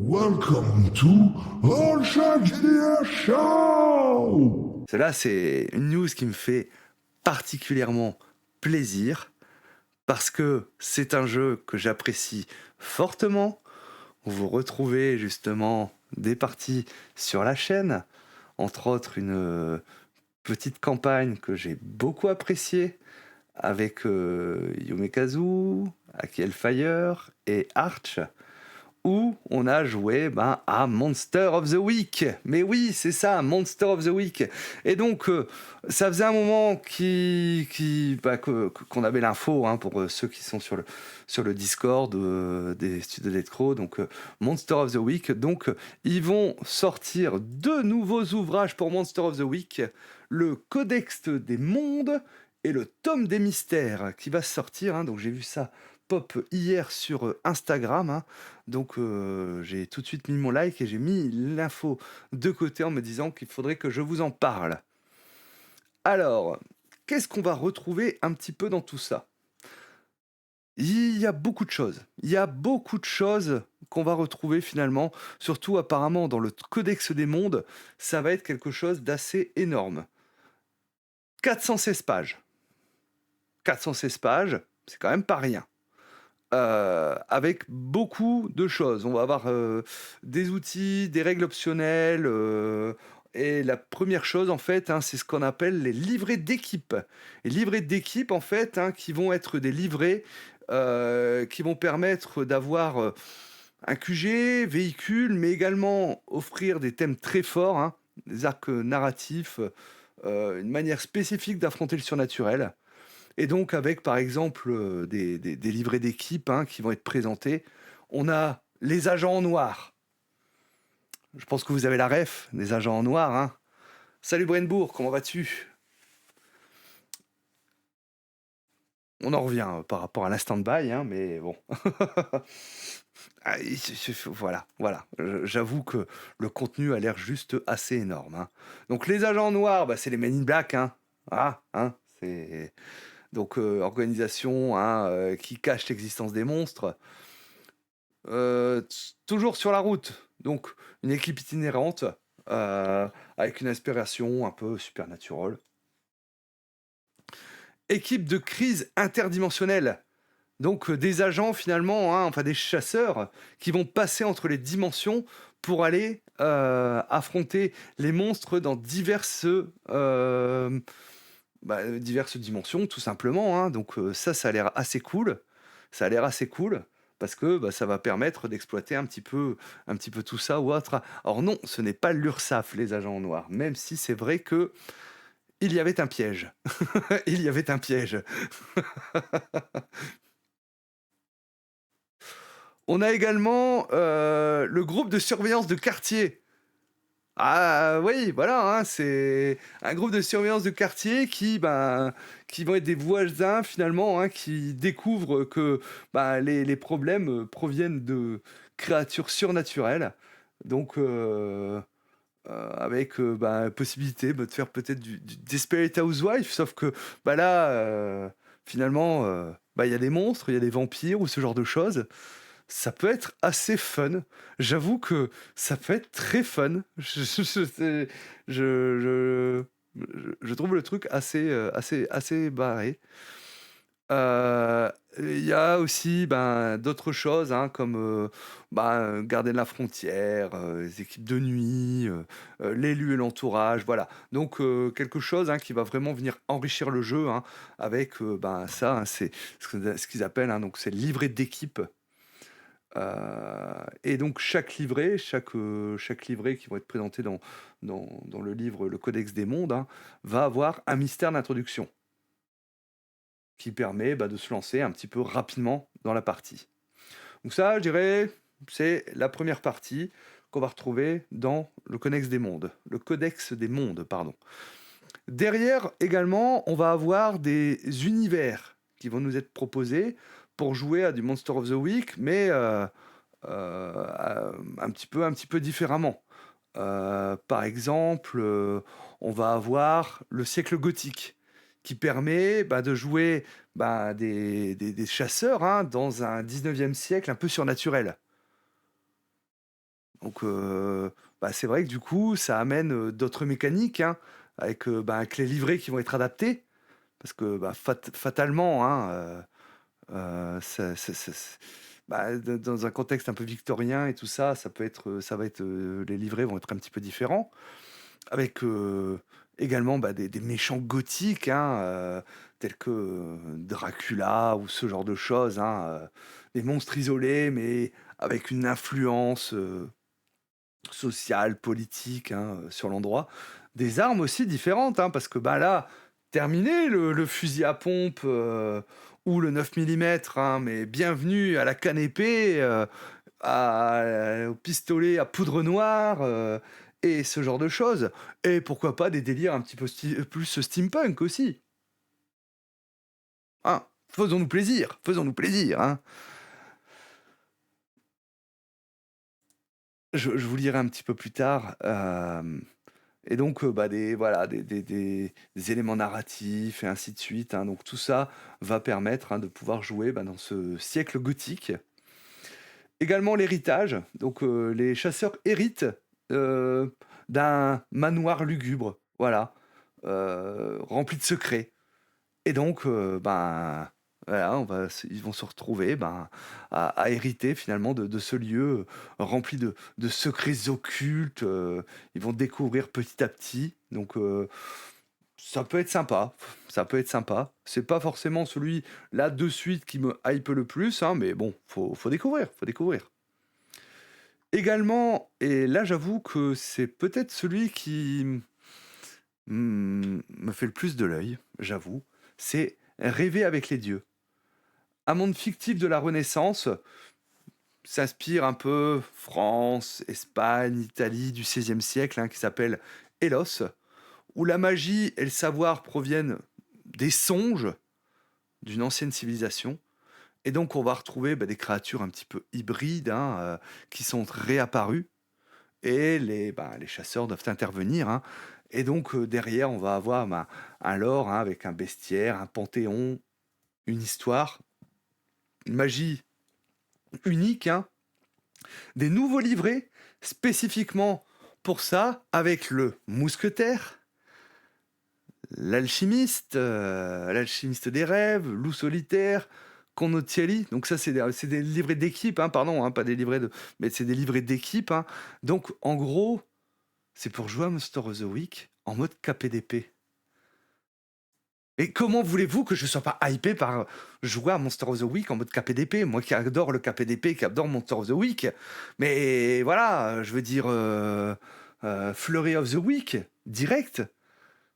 Welcome to All Shark GDR Show! Cela, c'est une news qui me fait particulièrement plaisir parce que c'est un jeu que j'apprécie fortement. Vous retrouvez justement des parties sur la chaîne, entre autres une petite campagne que j'ai beaucoup appréciée avec Yumekazu, Aki Hellfire et Arch, où on a joué à Monster of the Week. Mais oui, c'est ça, Monster of the Week. Et donc, ça faisait un moment qu'on avait l'info, pour ceux qui sont sur le Discord des studios Dead Crow, donc Monster of the Week. Donc, ils vont sortir deux nouveaux ouvrages pour Monster of the Week, le Codex des mondes et le tome des mystères qui va sortir. Donc, j'ai vu ça pop hier sur Instagram, donc j'ai tout de suite mis mon like et j'ai mis l'info de côté en me disant qu'il faudrait que je vous en parle. Alors, qu'est-ce qu'on va retrouver un petit peu dans tout ça? Il y a beaucoup de choses. Il y a beaucoup de choses qu'on va retrouver finalement, surtout apparemment dans le Codex des mondes, ça va être quelque chose d'assez énorme. 416 pages. 416 pages, c'est quand même pas rien. Avec beaucoup de choses. On va avoir des outils, des règles optionnelles, et la première chose en fait, c'est ce qu'on appelle les livrets d'équipe. Les livrets d'équipe en fait, qui vont être des livrets qui vont permettre d'avoir un QG, véhicule, mais également offrir des thèmes très forts, des arcs narratifs, une manière spécifique d'affronter le surnaturel. Et donc avec, par exemple, des livrets d'équipe, qui vont être présentés. On a les agents en noir. Je pense que vous avez la ref, des agents en noir, Salut Brenbourg, comment vas-tu? On en revient par rapport à l'instant de bail, mais bon. Ah, voilà. J'avoue que le contenu a l'air juste assez énorme, Donc les agents en noir, c'est les Men in Black, c'est... Donc, organisation qui cache l'existence des monstres. Toujours sur la route, donc une équipe itinérante avec une inspiration un peu supernatural. Équipe de crise interdimensionnelle, donc des agents finalement, enfin des chasseurs qui vont passer entre les dimensions pour aller affronter les monstres dans diverses dimensions, tout simplement. Donc ça a l'air assez cool. Ça a l'air assez cool parce que ça va permettre d'exploiter un petit peu tout ça ou autre. Alors non, ce n'est pas l'URSAF, les agents en noir, même si c'est vrai que il y avait un piège. Il y avait un piège. On a également le groupe de surveillance de quartier. Ah oui, voilà, c'est un groupe de surveillance de quartier qui vont être des voisins finalement, qui découvrent que les problèmes proviennent de créatures surnaturelles. Donc, avec possibilité de faire peut-être du Desperate Housewife, sauf que là, finalement, il y a des monstres, il y a des vampires ou ce genre de choses. Ça peut être assez fun. J'avoue que ça peut être très fun. Je je trouve le truc assez barré. Il y a aussi, d'autres choses, comme, garder la frontière, les équipes de nuit, l'élu et l'entourage, voilà. Donc quelque chose, qui va vraiment venir enrichir le jeu, avec, ça, c'est ce qu'ils appellent, donc c'est le livret d'équipe. Et donc chaque livret qui vont être présenté dans le livre Le Codex des mondes, va avoir un mystère d'introduction qui permet, de se lancer un petit peu rapidement dans la partie. Donc ça, je dirais, c'est la première partie qu'on va retrouver dans le Codex des mondes, pardon. Derrière, également, on va avoir des univers qui vont nous être proposés pour jouer à du Monster of the Week, mais un petit peu différemment. Par exemple, on va avoir le siècle gothique qui permet de jouer des chasseurs, dans un 19e siècle un peu surnaturel. Donc, c'est vrai que du coup, ça amène, d'autres mécaniques, hein, avec les livrets qui vont être adaptés. Parce que, fatalement, hein, dans un contexte un peu victorien et tout ça, ça va être, les livrets vont être un petit peu différents. Avec, également, des méchants gothiques, hein, tels que, Dracula ou ce genre de choses, hein, des monstres isolés, mais avec une influence, sociale, politique, hein, sur l'endroit. Des armes aussi différentes, hein, parce que, là, terminé le fusil à pompe, ou le 9 millimètres, hein, mais bienvenue à la canne épée, au pistolet à poudre noire, et ce genre de choses. Et pourquoi pas des délires un petit peu plus steampunk aussi, hein? Faisons-nous plaisir, hein? Je vous lirai un petit peu plus tard, et donc, des éléments narratifs et ainsi de suite, hein. Donc tout ça va permettre, hein, de pouvoir jouer, dans ce siècle gothique. Également l'héritage, donc, les chasseurs héritent, d'un manoir lugubre, voilà, rempli de secrets. Et donc, voilà, ils vont se retrouver, à hériter finalement de ce lieu, rempli de secrets occultes, ils vont découvrir petit à petit. Donc, ça peut être sympa, ça peut être sympa. C'est pas forcément celui là de suite qui me hype le plus, hein, mais bon, faut découvrir, faut découvrir. Également, et là j'avoue que c'est peut-être celui qui me fait le plus de l'œil, j'avoue, c'est Rêver avec les dieux. Un monde fictif de la Renaissance s'inspire un peu France, Espagne, Italie du XVIe siècle, hein, qui s'appelle Hélos, où la magie et le savoir proviennent des songes d'une ancienne civilisation. Et donc on va retrouver, des créatures un petit peu hybrides, hein, qui sont réapparues. Et les chasseurs doivent intervenir, hein. Et donc, derrière, on va avoir, un lore, hein, avec un bestiaire, un panthéon, une histoire, une magie unique, hein. Des nouveaux livrets spécifiquement pour ça, avec le mousquetaire, l'alchimiste des rêves, loup solitaire, condottieri. Donc ça, c'est des livrets d'équipe, hein, pardon, hein, pas des livrets de... Mais c'est des livrets d'équipe, hein. Donc, en gros, c'est pour jouer à Monster of the Week en mode KPDP. Et comment voulez-vous que je sois pas hypé par jouer à Monster of the Week en mode KPDP? Moi qui adore le KPDP, qui adore Monster of the Week. Mais voilà, je veux dire, Flurry of the Week, direct.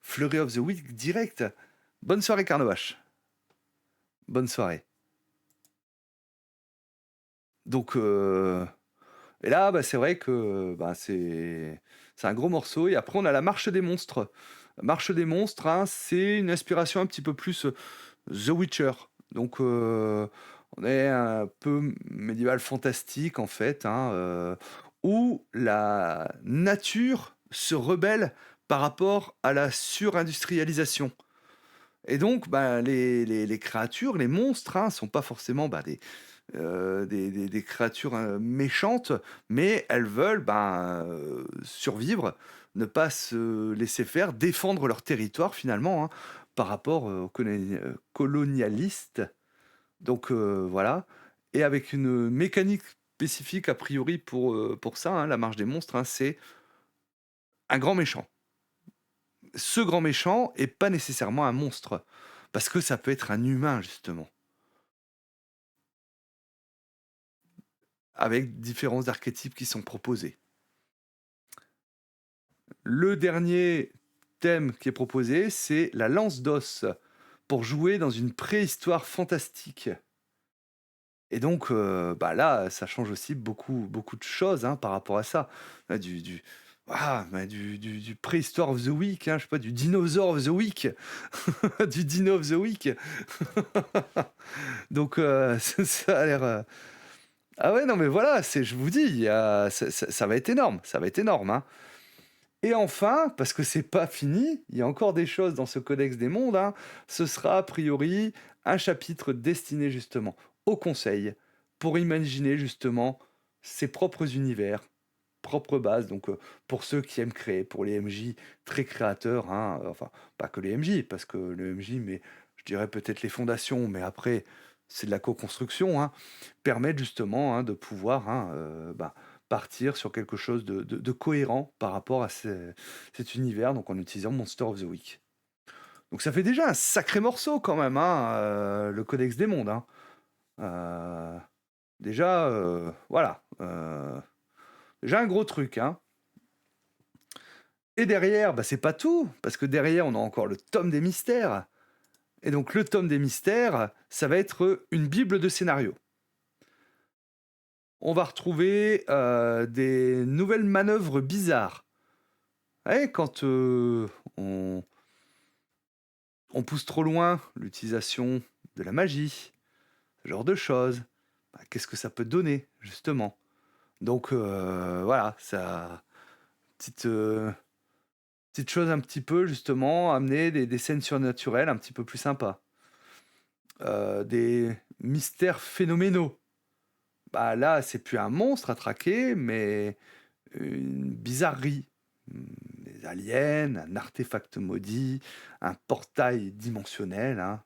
Flurry of the Week, direct. Bonne soirée, Carnovache. Bonne soirée. Donc, et là, c'est vrai que c'est un gros morceau. Et après, on a la Marche des monstres. Marche des monstres, hein, c'est une inspiration un petit peu plus The Witcher. Donc, on est un peu médiéval fantastique, en fait, hein, où la nature se rebelle par rapport à la surindustrialisation. Et donc, les créatures, les monstres, hein, sont pas forcément des créatures méchantes, mais elles veulent survivre, ne pas se laisser faire, défendre leur territoire finalement, hein, par rapport aux colonialistes. Donc, voilà. Et avec une mécanique spécifique a priori pour ça, hein, la marche des monstres, hein, c'est un grand méchant. Ce grand méchant est pas nécessairement un monstre, parce que ça peut être un humain justement, avec différents archétypes qui sont proposés. Le dernier thème qui est proposé, c'est la lance d'os, pour jouer dans une préhistoire fantastique. Et donc, là, ça change aussi beaucoup, beaucoup de choses, hein, par rapport à ça. Du Prehistoire of the Week, hein, je sais pas, du Dinosaur of the Week, du Dino of the Week. Donc, ça a l'air. Ah ouais, non, mais voilà, je vous dis, ça va être énorme, ça va être énorme, hein. Et enfin, parce que c'est pas fini, il y a encore des choses dans ce Codex des mondes, hein, ce sera a priori un chapitre destiné justement au conseil, pour imaginer justement ses propres univers, propre base. Donc, pour ceux qui aiment créer, pour les MJ très créateurs, hein, enfin, pas que les MJ, parce que le MJ, mais je dirais peut-être les fondations, mais après, c'est de la co-construction, hein, permettent justement hein, de pouvoir hein, partir sur quelque chose de cohérent par rapport à cet univers, donc en utilisant Monster of the Week. Donc ça fait déjà un sacré morceau quand même, hein, le Codex des mondes. Hein. Euh, déjà, voilà. Déjà un gros truc. Hein. Et derrière, c'est pas tout, parce que derrière, on a encore le tome des mystères. Et donc le tome des mystères, ça va être une bible de scénario. On va retrouver des nouvelles manœuvres bizarres. Ouais, quand on pousse trop loin l'utilisation de la magie, ce genre de choses, qu'est-ce que ça peut donner, justement. Donc voilà, ça... Petite chose un petit peu, justement, amener des scènes surnaturelles un petit peu plus sympas. Des mystères phénoménaux. Là, c'est plus un monstre à traquer, mais une bizarrerie. Des aliens, un artefact maudit, un portail dimensionnel. Hein.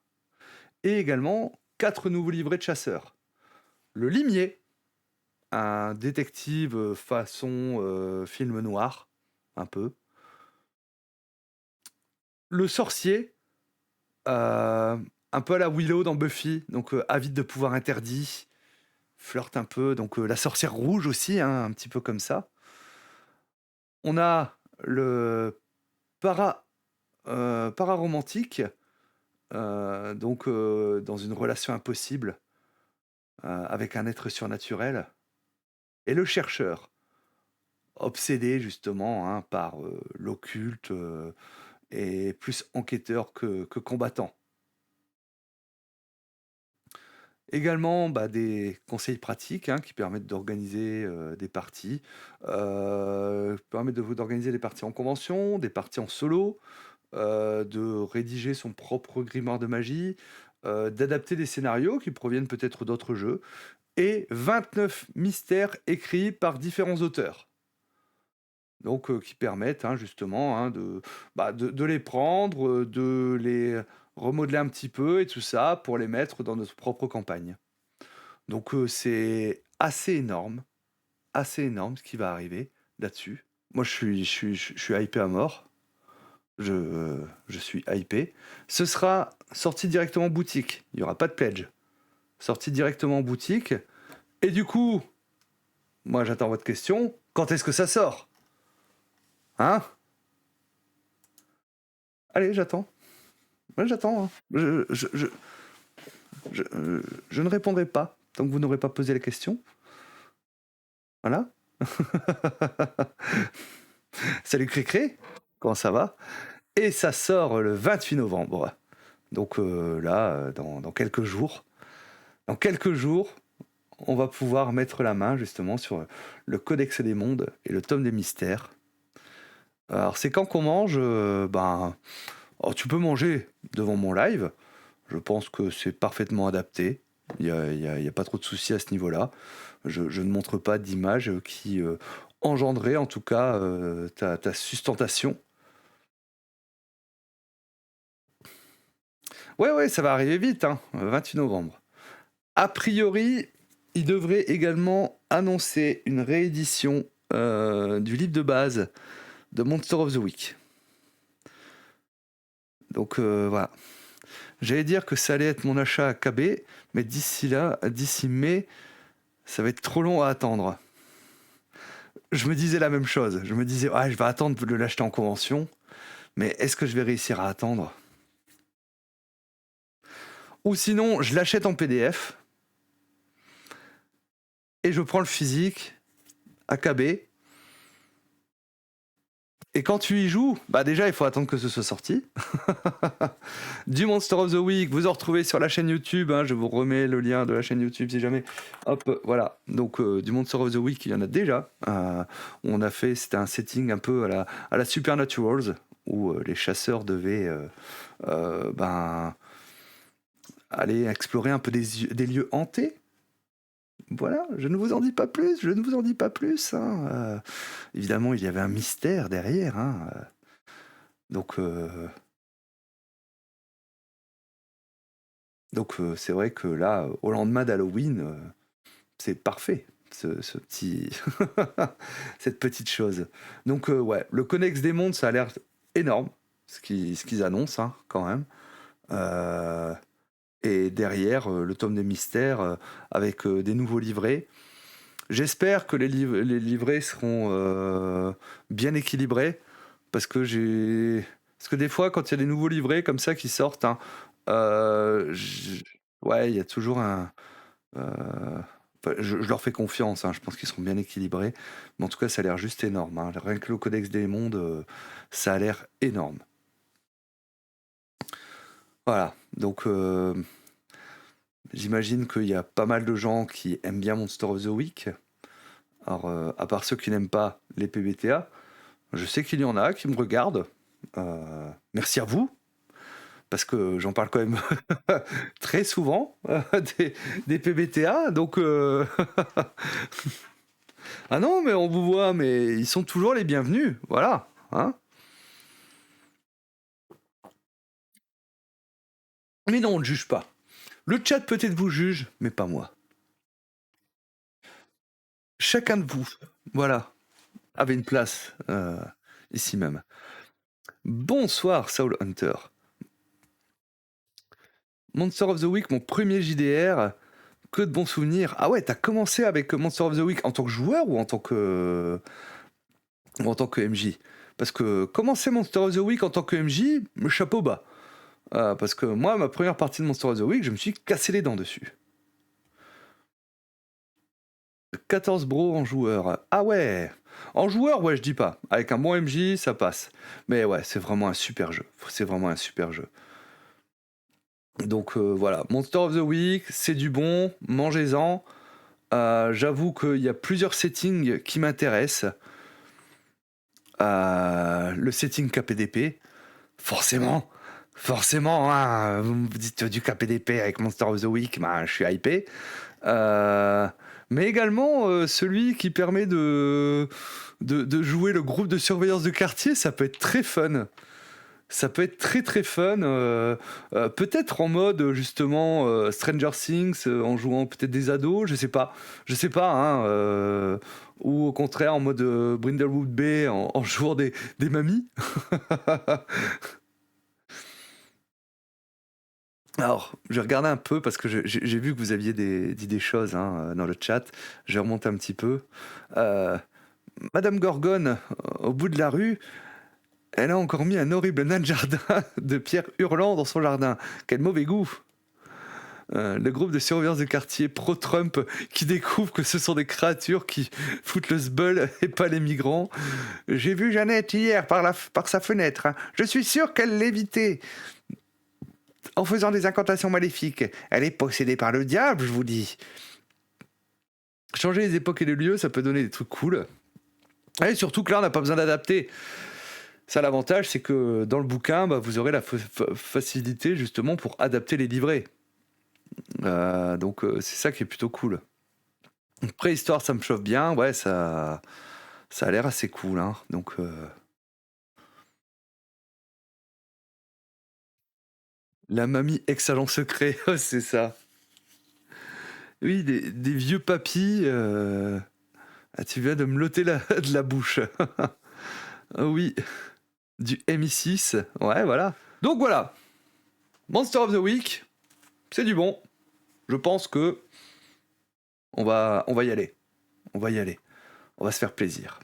Et également 4 nouveaux livrets de chasseurs. Le limier, un détective façon film noir, un peu. Le sorcier, un peu à la Willow dans Buffy, donc avide de pouvoir interdit, flirte un peu, donc la sorcière rouge aussi, hein, un petit peu comme ça. On a le para-romantique, donc dans une relation impossible avec un être surnaturel, et le chercheur, obsédé justement hein, par l'occulte et plus enquêteur que combattant. Également des conseils pratiques hein, qui permettent d'organiser des parties, d'organiser des parties en convention, des parties en solo, de rédiger son propre grimoire de magie, d'adapter des scénarios qui proviennent peut-être d'autres jeux, et 29 mystères écrits par différents auteurs. Donc qui permettent hein, justement hein, de les prendre, de les remodeler un petit peu et tout ça pour les mettre dans notre propre campagne. Donc c'est assez énorme ce qui va arriver là-dessus. Moi je suis hypé à mort. Je suis hypé. Ce sera sorti directement en boutique. Il n'y aura pas de pledge. Sorti directement en boutique. Et du coup, moi j'attends votre question. Quand est-ce que ça sort? Hein? Allez, j'attends. Ouais, j'attends. Hein. Je ne répondrai pas tant que vous n'aurez pas posé la question. Voilà. Salut Cricré, comment ça va? Et ça sort le 28 novembre. Donc là, dans quelques jours. Dans quelques jours, on va pouvoir mettre la main justement sur le Codex des mondes et le tome des mystères. Alors c'est quand qu'on mange tu peux manger devant mon live. Je pense que c'est parfaitement adapté. Il n'y a pas trop de soucis à ce niveau-là. Je ne montre pas d'images qui engendraient en tout cas ta sustentation. Ouais, ça va arriver vite, hein, 28 novembre. A priori, il devrait également annoncer une réédition du livre de base de Monster of the Week. Donc voilà. J'allais dire que ça allait être mon achat à KB, mais d'ici mai, ça va être trop long à attendre. Je me disais la même chose. Je me disais, je vais attendre de l'acheter en convention, mais est-ce que je vais réussir à attendre? Ou sinon, je l'achète en PDF et je prends le physique à KB. Et quand tu y joues, déjà il faut attendre que ce soit sorti. Du Monster of the Week, vous en retrouvez sur la chaîne YouTube. Hein, je vous remets le lien de la chaîne YouTube si jamais. Hop, voilà. Donc du Monster of the Week, il y en a déjà. On a fait, c'était un setting un peu à la Supernaturals où les chasseurs devaient aller explorer un peu des lieux hantés. Voilà, je ne vous en dis pas plus, je ne vous en dis pas plus, hein, évidemment, il y avait un mystère derrière, hein, donc c'est vrai que là, au lendemain d'Halloween, c'est parfait, ce petit cette petite chose. Donc ouais, le Connex des mondes, ça a l'air énorme, ce qu'ils annoncent, hein, quand même. Heu et derrière, le tome des mystères, avec, des nouveaux livrets. J'espère que les livrets seront, bien équilibrés parce que des fois, quand il y a des nouveaux livrets comme ça qui sortent, hein, j ouais, il y a toujours heu, enfin, je leur fais confiance, hein, je pense qu'ils seront bien équilibrés. Mais en tout cas, ça a l'air juste énorme, hein. Rien que le Codex des mondes, ça a l'air énorme. Voilà, donc j'imagine qu'il y a pas mal de gens qui aiment bien Monster of the Week. Alors, à part ceux qui n'aiment pas les PBTA, je sais qu'il y en a qui me regardent. Merci à vous, parce que j'en parle quand même très souvent des PBTA. Donc, ah non, mais on vous voit, mais ils sont toujours les bienvenus. Voilà. Hein. Mais non, on ne juge pas. Le chat peut-être vous juge, mais pas moi. Chacun de vous, voilà, avait une place ici même. Bonsoir, Soul Hunter. Monster of the Week, mon premier JDR. Que de bons souvenirs. Ah ouais, t'as commencé avec Monster of the Week en tant que joueur ou en tant que MJ? Parce que commencer Monster of the Week en tant que MJ, chapeau bas. Parce que moi, ma première partie de Monster of the Week, je me suis cassé les dents dessus. 14 bros en joueur. Ah ouais. En joueur, ouais, je dis pas. Avec un bon MJ, ça passe. Mais ouais, c'est vraiment un super jeu. C'est vraiment un super jeu. Donc voilà, Monster of the Week, c'est du bon, mangez-en. J'avoue qu'il y a plusieurs settings qui m'intéressent. Le setting KPDP, forcément, hein, vous me dites du KPDP avec Monster of the Week, bah, je suis hypé. Mais également celui qui permet de jouer le groupe de surveillance de quartier, ça peut être très fun. Ça peut être très très fun, peut-être en mode justement Stranger Things, en jouant peut-être des ados, je sais pas, hein, ou au contraire en mode Brindlewood Bay, en jouant des mamies. Alors, je regardais un peu parce que j'ai vu que vous aviez dit des choses, hein, dans le chat. Je vais remonter un petit peu. Euh, Madame Gorgone, au bout de la rue, elle a encore mis un horrible nain de jardin de pierre hurlant dans son jardin. Quel mauvais goût! Le groupe de surveillance de quartier pro-Trump qui découvre que ce sont des créatures qui foutent le sbeul et pas les migrants. J'ai vu Jeannette hier par sa fenêtre. Hein. Je suis sûr qu'elle l'évitait en faisant des incantations maléfiques. Elle est possédée par le diable, je vous dis. Changer les époques et les lieux, ça peut donner des trucs cool. Et surtout que là, on n'a pas besoin d'adapter. Ça, l'avantage, c'est que dans le bouquin, bah, vous aurez la facilité justement pour adapter les livrets. Donc c'est ça qui est plutôt cool. Préhistoire, ça me chauffe bien. Ouais, ça a l'air assez cool. Hein. Donc la mamie ex-agent secret, c'est ça. Oui, des vieux papis. Ah, tu viens de me loter de la bouche. Ah oui, du MI6. Ouais, voilà. Donc voilà. Monster of the Week, c'est du bon. Je pense que on va y aller. On va y aller. On va se faire plaisir.